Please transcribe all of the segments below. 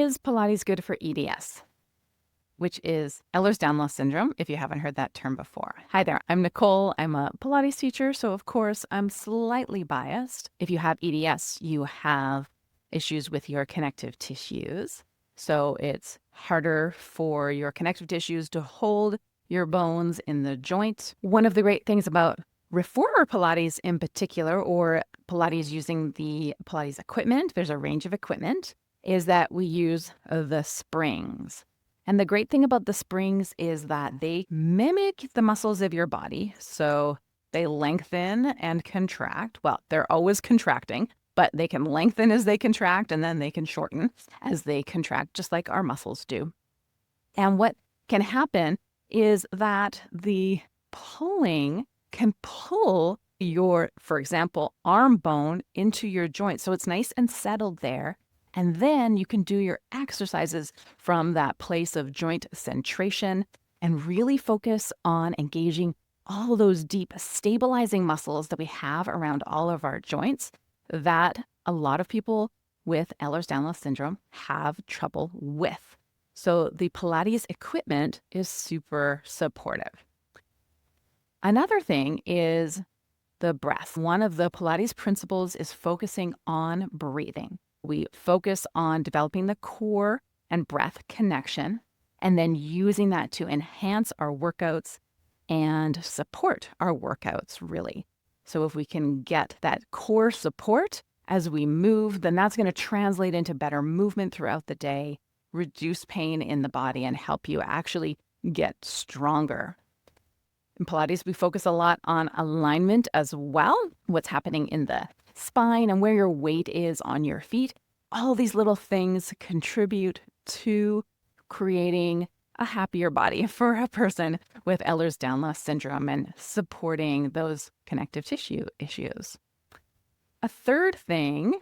is Pilates good for EDS, which is Ehlers Danlos Syndrome, if you haven't heard that term before? Hi there, I'm Nicole. I'm a Pilates teacher, so of course I'm slightly biased. If you have EDS, you have issues with your connective tissues. So it's harder for your connective tissues to hold your bones in the joint. One of the great things about reformer Pilates in particular, or Pilates using the Pilates equipment, there's a range of equipment, is that we use the springs. And the great thing about the springs is that they mimic the muscles of your body. So they lengthen and contract. Well, they're always contracting, but they can lengthen as they contract, and then they can shorten as they contract, just like our muscles do. And what can happen is that the pulling can pull your, for example, arm bone into your joint. So it's nice and settled there. And then you can do your exercises from that place of joint centration and really focus on engaging all those deep stabilizing muscles that we have around all of our joints that a lot of people with Ehlers-Danlos syndrome have trouble with. So the Pilates equipment is super supportive. Another thing is the breath. One of the Pilates principles is focusing on breathing. We focus on developing the core and breath connection, and then using that to enhance our workouts and support our workouts, really. So if we can get that core support as we move, then that's going to translate into better movement throughout the day, reduce pain in the body, and help you actually get stronger. In Pilates, we focus a lot on alignment as well, what's happening in the spine and where your weight is on your feet. All these little things contribute to creating a happier body for a person with Ehlers-Danlos syndrome and supporting those connective tissue issues. A fourth thing.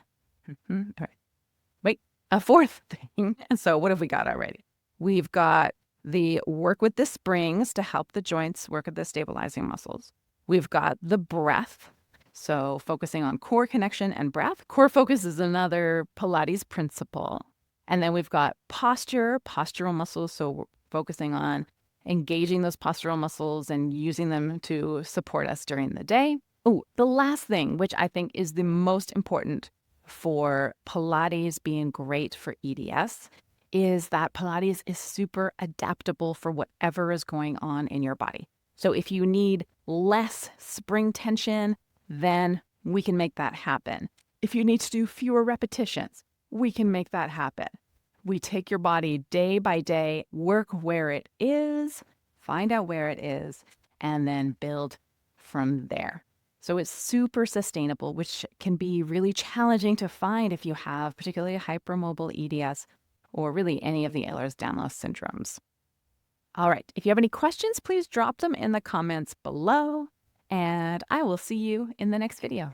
So what have we got already? We've got the work with the springs to help the joints work with the stabilizing muscles. We've got the breath. So focusing on core connection and breath. Core focus is another Pilates principle. And then we've got postural muscles. So we're focusing on engaging those postural muscles and using them to support us during the day. Oh, the last thing, which I think is the most important for Pilates being great for EDS, is that Pilates is super adaptable for whatever is going on in your body. So if you need less spring tension, then we can make that happen. If you need to do fewer repetitions, we can make that happen. We take your body day by day, work where it is, find out where it is, and then build from there. So it's super sustainable, which can be really challenging to find if you have particularly hypermobile EDS or really any of the Ehlers-Danlos syndromes. All right, if you have any questions, please drop them in the comments below, and I will see you in the next video.